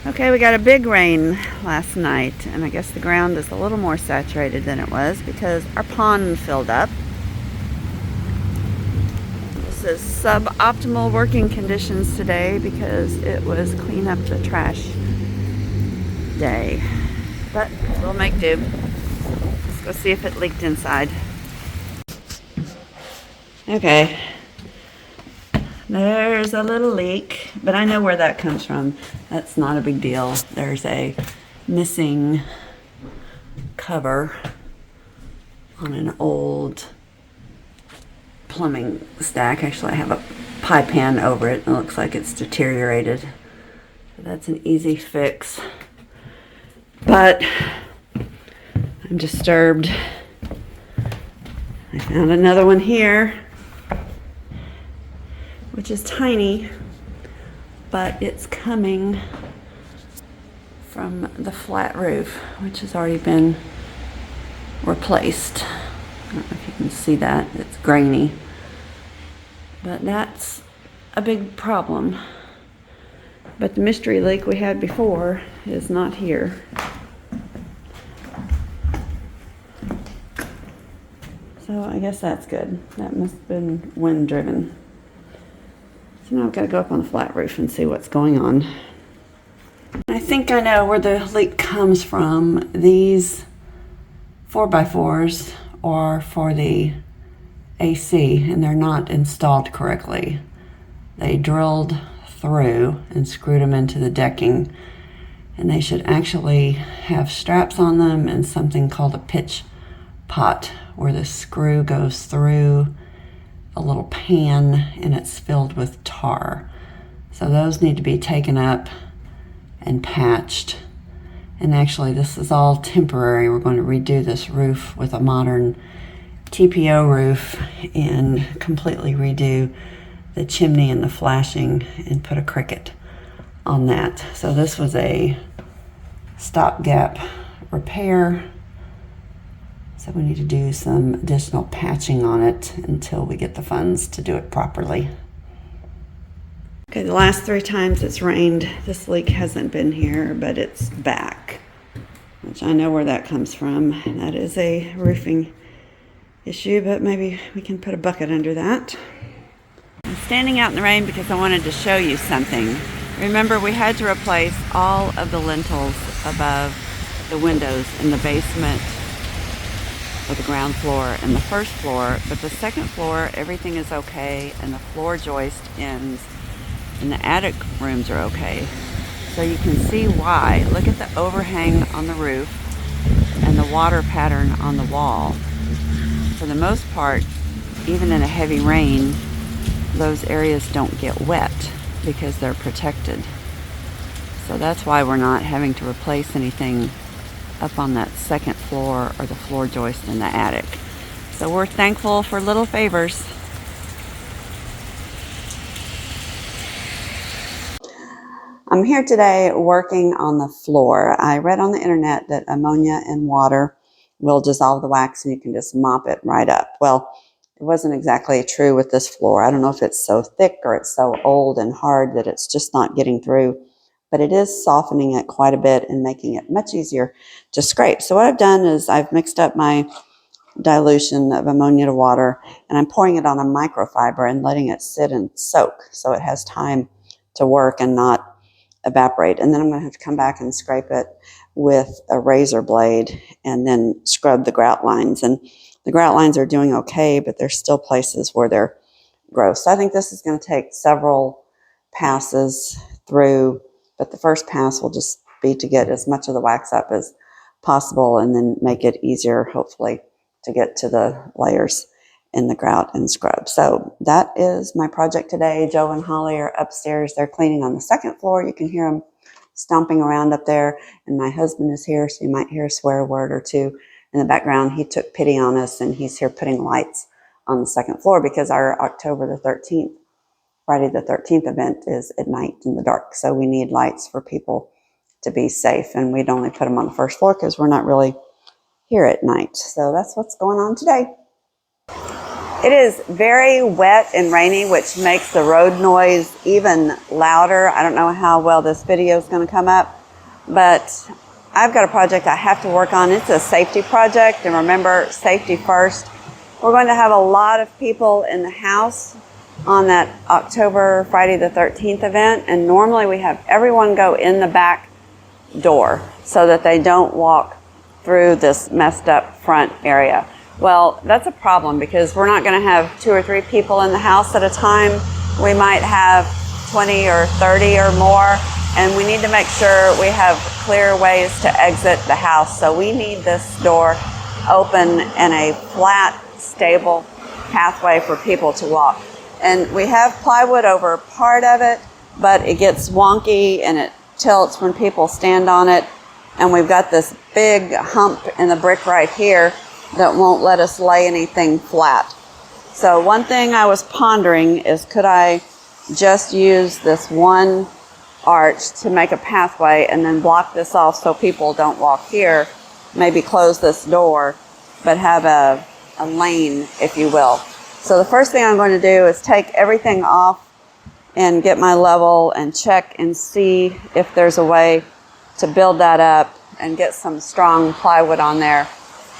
Okay, we got a big rain last night, and I guess the ground is a little more saturated than it was because our pond filled up. This is suboptimal working conditions today because it was clean up the trash day. But we'll make do. Let's go see if it leaked inside. Okay. There's a little leak, but I know where that comes from. That's not a big deal. There's a missing cover on an old plumbing stack. Actually, I have a pie pan over it, and it looks like it's deteriorated. So that's an easy fix. But I'm disturbed. I found another one here, which is tiny, but it's coming from the flat roof, which has already been replaced. I don't know if you can see that, it's grainy. But that's a big problem. But the mystery leak we had before is not here. So I guess that's good. That must have been wind driven. So now I've got to go up on the flat roof and see what's going on. I think I know where the leak comes from. These 4x4s are for the AC, and they're not installed correctly. They drilled through and screwed them into the decking, and they should actually have straps on them and something called a pitch pot, where the screw goes through a little pan and it's filled with tar. So those need to be taken up and patched. And actually this is all temporary. We're going to redo this roof with a modern TPO roof and completely redo the chimney and the flashing and put a cricket on that. So this was a stopgap repair. So we need to do some additional patching on it until we get the funds to do it properly. Okay, the last 3 times it's rained, this leak hasn't been here, but it's back, which I know where that comes from. That is a roofing issue, but maybe we can put a bucket under that. I'm standing out in the rain because I wanted to show you something. Remember, we had to replace all of the lintels above the windows in the basement or the ground floor and the first floor, but the second floor, everything is okay, and the floor joist ends in the attic rooms are okay. So you can see why. Look at the overhang on the roof and the water pattern on the wall. For the most part, even in a heavy rain, those areas don't get wet because they're protected. So that's why we're not having to replace anything up on that second floor or the floor joist in the attic. So we're thankful for little favors. I'm here today working on the floor. I read on the internet that ammonia and water will dissolve the wax and you can just mop it right up. Well, it wasn't exactly true with this floor. I don't know if it's so thick or it's so old and hard that it's just not getting through, but it is softening it quite a bit and making it much easier to scrape. So what I've done is I've mixed up my dilution of ammonia to water, and I'm pouring it on a microfiber and letting it sit and soak so it has time to work and not evaporate. And then I'm going to have to come back and scrape it with a razor blade and then scrub the grout lines. And the grout lines are doing okay, but there's still places where they're gross. So I think this is going to take several passes through, but the first pass will just be to get as much of the wax up as possible and then make it easier, hopefully, to get to the layers in the grout and scrub. So that is my project today. Joe and Holly are upstairs. They're cleaning on the second floor. You can hear them stomping around up there. And my husband is here, so you might hear a swear word or two in the background. He took pity on us, and he's here putting lights on the second floor because our October the 13th, Friday the 13th event is at night in the dark. So we need lights for people to be safe. And we'd only put them on the first floor because we're not really here at night. So that's what's going on today. It is very wet and rainy, which makes the road noise even louder. I don't know how well this video is going to come up, but I've got a project I have to work on. It's a safety project, and remember, safety first. We're going to have a lot of people in the house on that Friday the 13th event, and normally we have everyone go in the back door so that they don't walk through this messed up front area. Well, that's a problem because we're not going to have 2 or 3 people in the house at a time. We might have 20 or 30 or more, and we need to make sure we have clear ways to exit the house. So we need this door open and a flat, stable pathway for people to walk. And we have plywood over part of it, but it gets wonky and it tilts when people stand on it. And we've got this big hump in the brick right here that won't let us lay anything flat. So one thing I was pondering is, could I just use this one arch to make a pathway and then block this off so people don't walk here, maybe close this door, but have a lane, if you will. So the first thing I'm going to do is take everything off and get my level and check and see if there's a way to build that up and get some strong plywood on there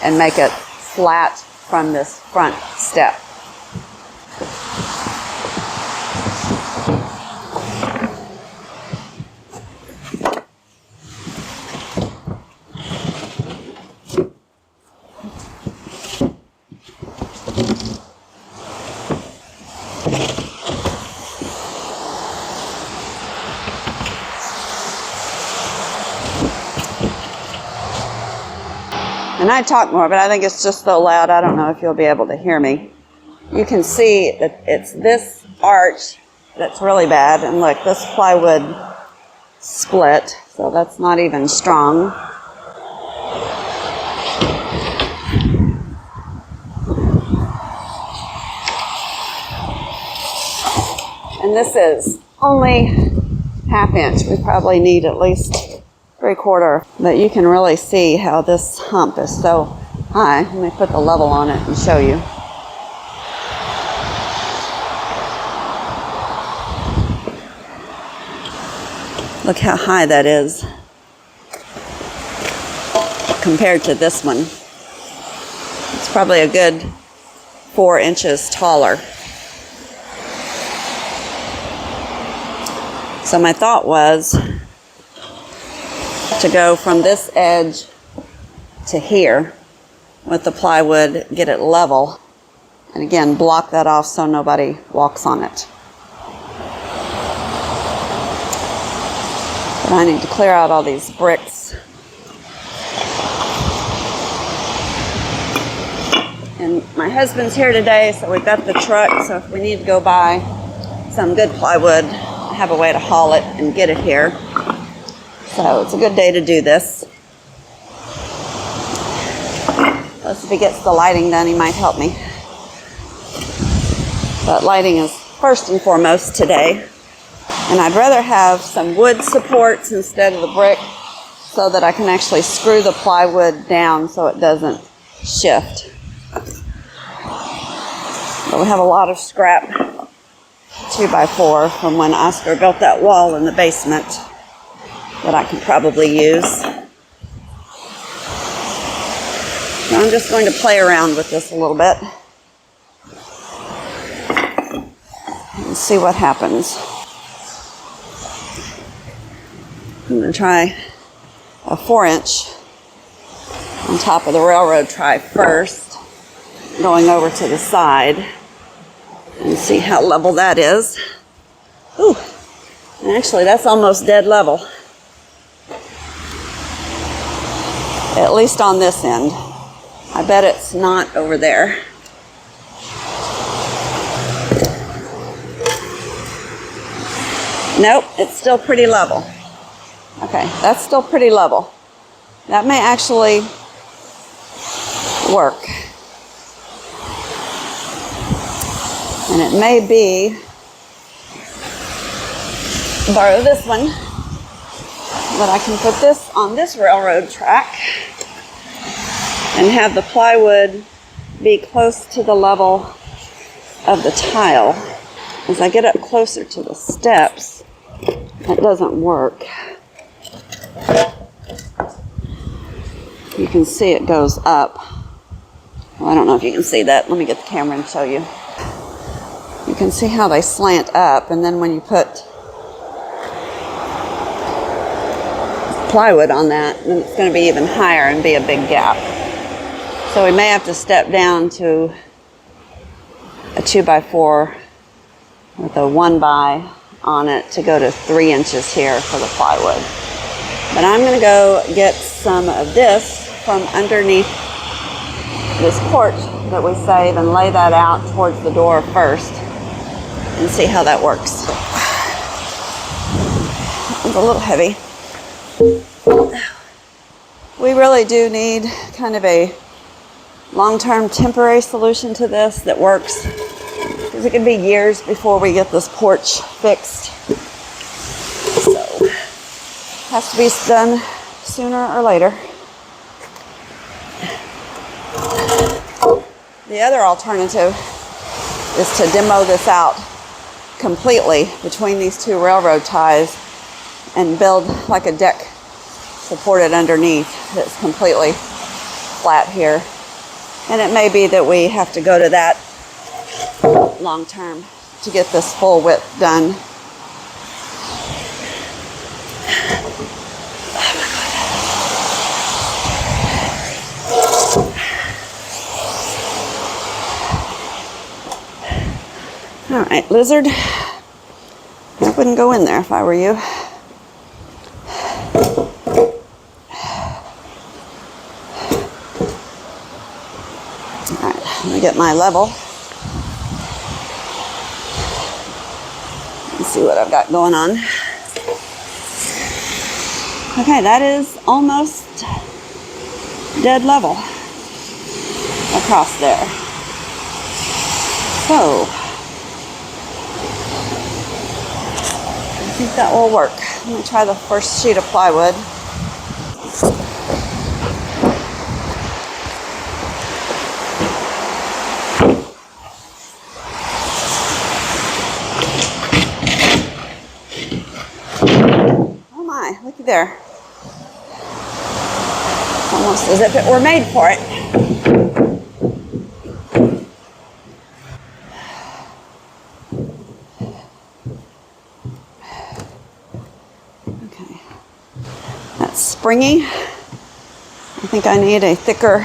and make it flat from this front step. And I talk more, but I think it's just so loud, I don't know if you'll be able to hear me. You can see that it's this arch that's really bad. And look, this plywood split, so that's not even strong. And this is only ½ inch. We probably need at least 3/4, but you can really see how this hump is so high. Let me put the level on it and show you. Look how high that is compared to this one. It's probably a good 4 inches taller. So my thought was to go from this edge to here with the plywood, get it level, and again, block that off so nobody walks on it. But I need to clear out all these bricks. And my husband's here today, so we've got the truck, so if we need to go buy some good plywood, I have a way to haul it and get it here. So it's a good day to do this. Plus, if he gets the lighting done, he might help me. But lighting is first and foremost today. And I'd rather have some wood supports instead of the brick so that I can actually screw the plywood down so it doesn't shift. But we have a lot of scrap 2x4 from when Oscar built that wall in the basement that I can probably use. So I'm just going to play around with this a little bit and see what happens. I'm going to try a 4-inch on top of the railroad try first, going over to the side and see how level that is. Ooh, and actually that's almost dead level. At least on this end. I bet it's not over there. Nope, it's still pretty level. Okay, that's still pretty level. That may actually work. And it may be, borrow this one, that I can put this on this railroad track and have the plywood be close to the level of the tile. As I get up closer to the steps, it doesn't work. You can see it goes up. Well, I don't know if you can see that. Let me get the camera and show you. You can see how they slant up, and then when you put plywood on that, then it's going to be even higher and be a big gap. So we may have to step down to a 2x4 with a 1x on it to go to 3 inches here for the plywood. But I'm going to go get some of this from underneath this porch that we saved and lay that out towards the door first and see how that works. It's a little heavy. We really do need kind of a long-term temporary solution to this that works, because it could be years before we get this porch fixed. So, has to be done sooner or later. The other alternative is to demo this out completely between these two railroad ties and build like a deck supported underneath that's completely flat here. And it may be that we have to go to that long term to get this full width done. All right, lizard. I wouldn't go in there if I were you. All right, let me get my level. Let's see what I've got going on. Okay, that is almost dead level across there. So, I think that will work. Let me try the first sheet of plywood. Oh my, looky there. It's almost as if it were made for it. Springy. I think I need a thicker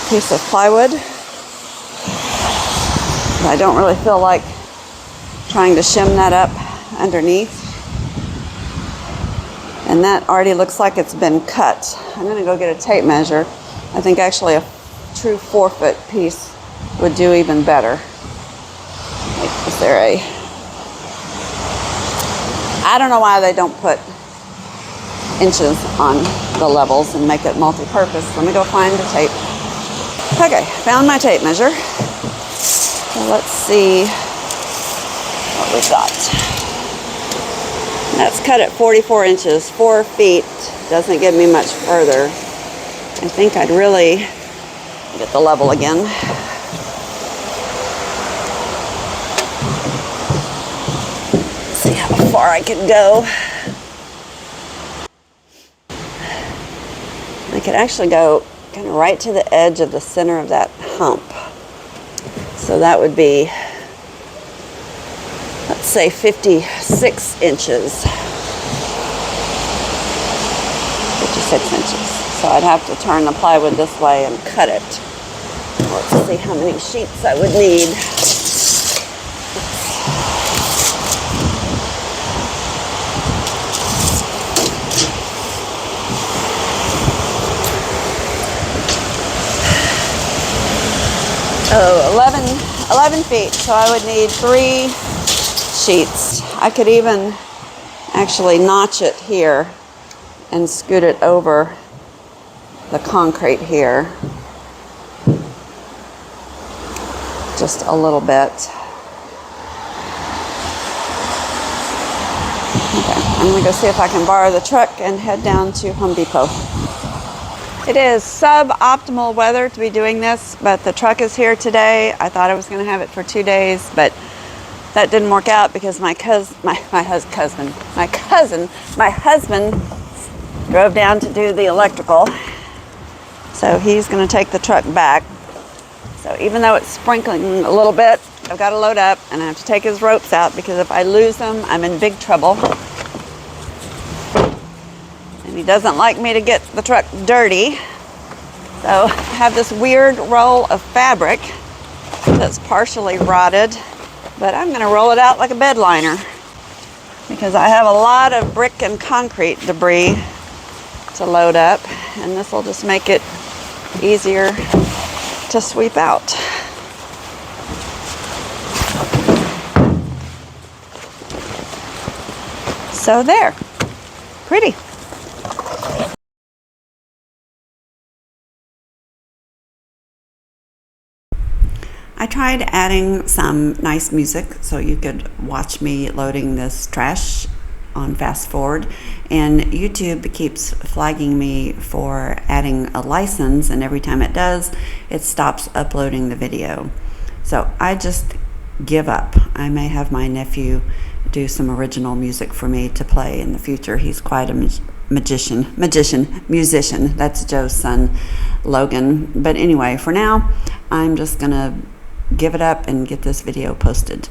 piece of plywood. I don't really feel like trying to shim that up underneath. And that already looks like it's been cut. I'm going to go get a tape measure. I think actually a true 4-foot piece would do even better. Like, is there a... I don't know why they don't put inches on the levels and make it multi-purpose. Let me go find the tape. Okay, found my tape measure. So let's see what we've got. That's cut at 44 inches. 4 feet doesn't get me much further. I think I'd really get the level again. Let's see how far I can go. I could actually go kind of right to the edge of the center of that hump. So that would be, let's say 56 inches. 56 inches. So I'd have to turn the plywood this way and cut it. Let's see how many sheets I would need. Oh, 11 feet, so I would need 3 sheets. I could even actually notch it here and scoot it over the concrete here. Just a little bit. Okay, I'm gonna go see if I can borrow the truck and head down to Home Depot. It is suboptimal weather to be doing this, but the truck is here today. I thought I was going to have it for 2 days, but that didn't work out because my husband drove down to do the electrical. So he's going to take the truck back. So even though it's sprinkling a little bit, I've got to load up and I have to take his ropes out because if I lose them, I'm in big trouble. And he doesn't like me to get the truck dirty. So I have this weird roll of fabric that's partially rotted, but I'm going to roll it out like a bed liner because I have a lot of brick and concrete debris to load up, and this will just make it easier to sweep out. So there, pretty. I tried adding some nice music so you could watch me loading this trash on fast forward, and YouTube keeps flagging me for adding a license, and every time it does, it stops uploading the video. So I just give up. I may have my nephew do some original music for me to play in the future. He's quite a musician. That's Joe's son, Logan. But anyway, for now, I'm just gonna give it up and get this video posted.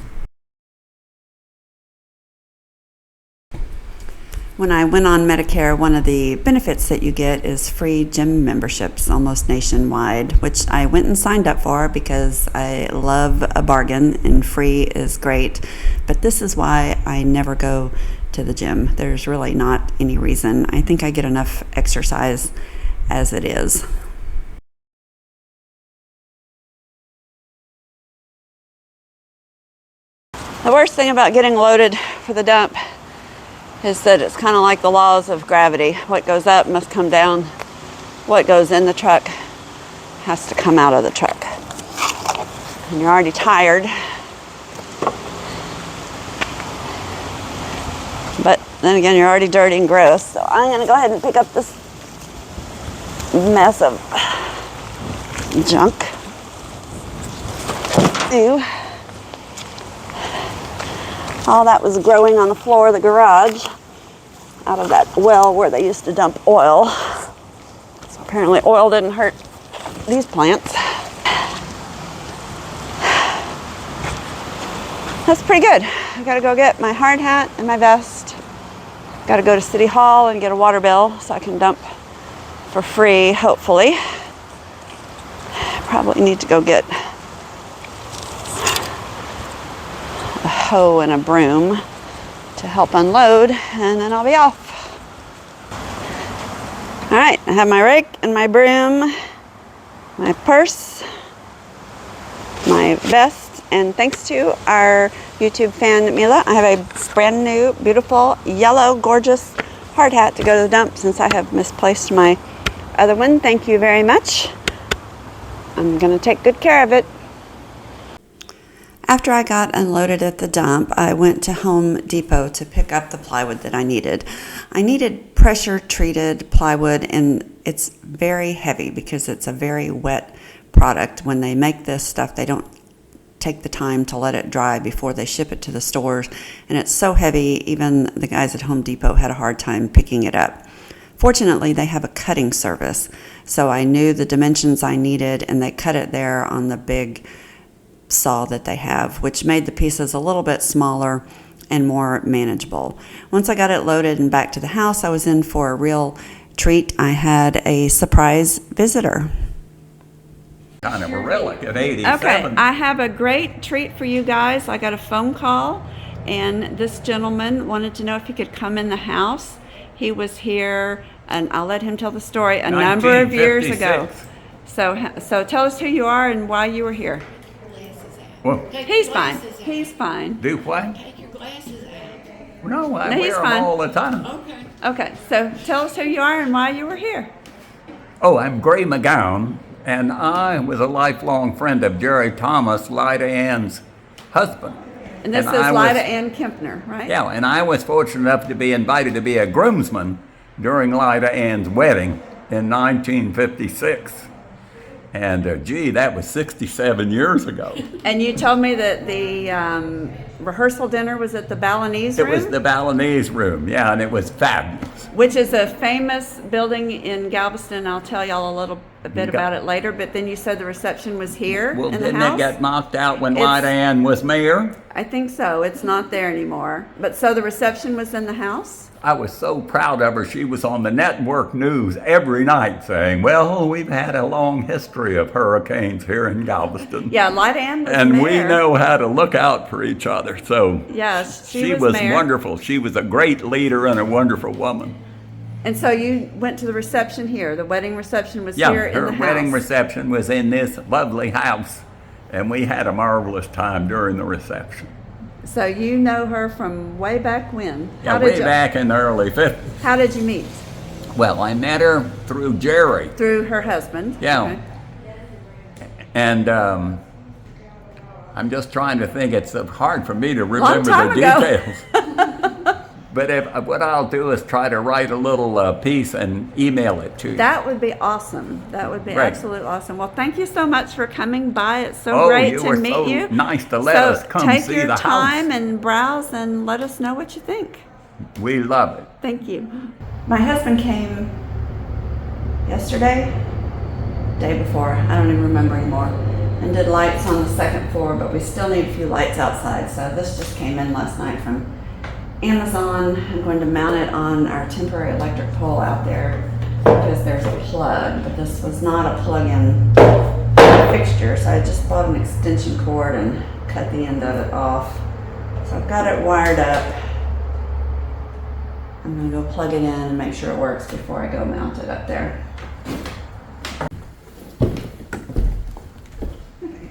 When I went on Medicare, one of the benefits that you get is free gym memberships almost nationwide, which I went and signed up for because I love a bargain and free is great. But this is why I never go to the gym. There's really not any reason. I think I get enough exercise as it is. The worst thing about getting loaded for the dump is that it's kind of like the laws of gravity. What goes up must come down. What goes in the truck has to come out of the truck. And you're already tired. But then again, you're already dirty and gross. So I'm going to go ahead and pick up this mess of junk. Ew. All that was growing on the floor of the garage out of that well where they used to dump oil. So apparently oil didn't hurt these plants. That's pretty good. I gotta go get my hard hat and my vest. Gotta go to City Hall and get a water bill so I can dump for free, hopefully. Probably need to go get a hoe and a broom to help unload, and then I'll be off. All right, I have my rake and my broom, my purse, my vest, and thanks to our YouTube fan Mila, I have a brand new, beautiful, yellow, gorgeous hard hat to go to the dump since I have misplaced my other one. Thank you very much. I'm gonna take good care of it. After I got unloaded at the dump, I went to Home Depot to pick up the plywood that I needed. I needed pressure-treated plywood, and it's very heavy because it's a very wet product. When they make this stuff, they don't take the time to let it dry before they ship it to the stores, and it's so heavy, even the guys at Home Depot had a hard time picking it up. Fortunately, they have a cutting service, so I knew the dimensions I needed, and they cut it there on the big saw that they have, which made the pieces a little bit smaller and more manageable. Once I got it loaded and back to the house, I was in for a real treat. I had a surprise visitor. Kind of a relic at 87. Okay, I have a great treat for you guys. I got a phone call, and this gentleman wanted to know if he could come in the house. He was here, and I'll let him tell the story, a number of years ago. So tell us who you are and why you were here. Well, He's fine. He's fine. do what? Take your glasses out. No, I No, he's wear them fine. all the time. Okay. Okay, so tell us who you are and why you were here. Oh, I'm Gray McGowan, and I was a lifelong friend of Jerry Thomas, Lyda Ann's husband. And this And is I Lyda was- Ann Kempner, right? Yeah, and I was fortunate enough to be invited to be a groomsman during Lyda Ann's wedding. in 1956. And gee, that was 67 years ago. And you told me that the rehearsal dinner was at the Balinese It room? was the Balinese room, yeah, and it was fabulous. Which is a famous building in Galveston. I'll tell y'all a bit about it later. But then you said the reception was here Well, in the didn't house? it get knocked out when It's- Lyda Ann was mayor? I think so. It's not there anymore. But so the reception was in the house? I was so proud of her. She was on the network news every night saying, well, we've had a long history of hurricanes here in Galveston. Yeah, Lyda Ann was And mayor. we know how to look out for each other. So Yeah, she was was mayor. wonderful. She was a great leader and a wonderful woman. And so you went to the reception here. The wedding reception was Yeah, here in her the house. wedding reception was in this lovely house. And we had a marvelous time during the reception. So you know her from way back when? Yeah, way back in the early 50s. How did you meet? Well, I met her through Jerry. Through her husband? Yeah. Okay. And I'm just trying to think. It's hard for me to remember time the ago. details. But what I'll do is try to write a little piece and email it to you. That would be awesome. That would be Right. absolutely awesome. Well, thank you so much for coming by. It's so Oh, great you to were meet so you. nice to let So us come take see your the time house. and browse and let us know what you think. We love it. Thank you. My husband came yesterday, day before, I don't even remember anymore, and did lights on the second floor, but we still need a few lights outside. So this just came in last night from Amazon. I'm going to mount it on our temporary electric pole out there because there's a plug, but this was not a plug-in fixture, so I just bought an extension cord and cut the end of it off. So I've got it wired up. I'm gonna go plug it in and make sure it works before I go mount it up there. Okay.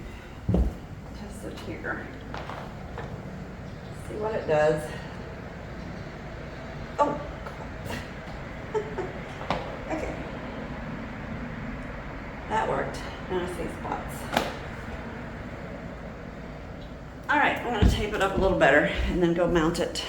Test it here. See what it does. Oh. Okay. That worked. Now I see spots. All right, I'm gonna tape it up a little better and then go mount it.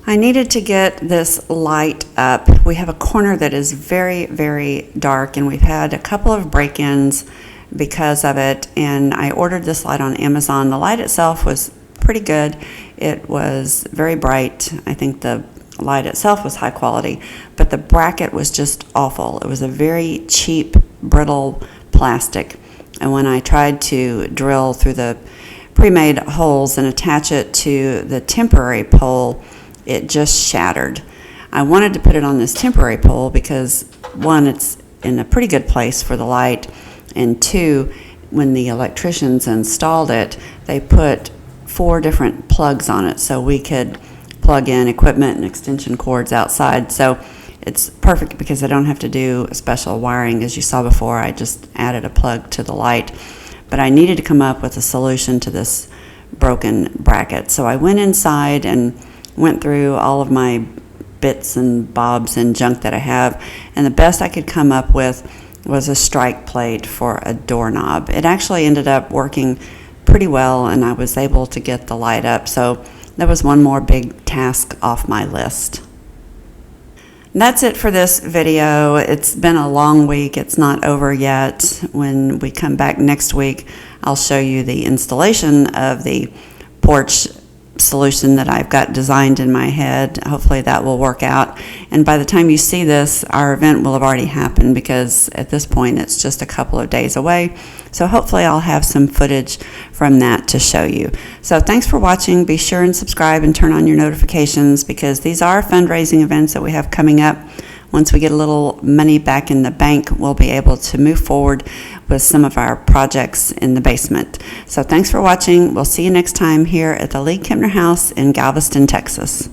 I needed to get this light up. We have a corner that is very, very dark, and we've had a couple of break-ins because of it, and I ordered this light on Amazon. The light itself was pretty good. It was very bright. I think the light itself was high quality, but the bracket was just awful. It was a very cheap, brittle plastic, and when I tried to drill through the pre-made holes and attach it to the temporary pole, it just shattered. I wanted to put it on this temporary pole because, one, it's in a pretty good place for the light, and two, when the electricians installed it, they put 4 different plugs on it so we could plug in equipment and extension cords outside. So it's perfect because I don't have to do special wiring. As you saw before, I just added a plug to the light. But I needed to come up with a solution to this broken bracket. So I went inside and went through all of my bits and bobs and junk that I have, and the best I could come up with was a strike plate for a doorknob. It actually ended up working pretty well, and I was able to get the light up, so that was one more big task off my list. And that's it for this video. It's been a long week. It's not over yet. When we come back next week, I'll show you the installation of the porch solution that I've got designed in my head. Hopefully that will work out. And by the time you see this, our event will have already happened because at this point it's just a couple of days away. So hopefully I'll have some footage from that to show you. So thanks for watching. Be sure and subscribe and turn on your notifications because these are fundraising events that we have coming up. Once we get a little money back in the bank, we'll be able to move forward with some of our projects in the basement. So thanks for watching. We'll see you next time here at the League-Kempner House in Galveston, Texas.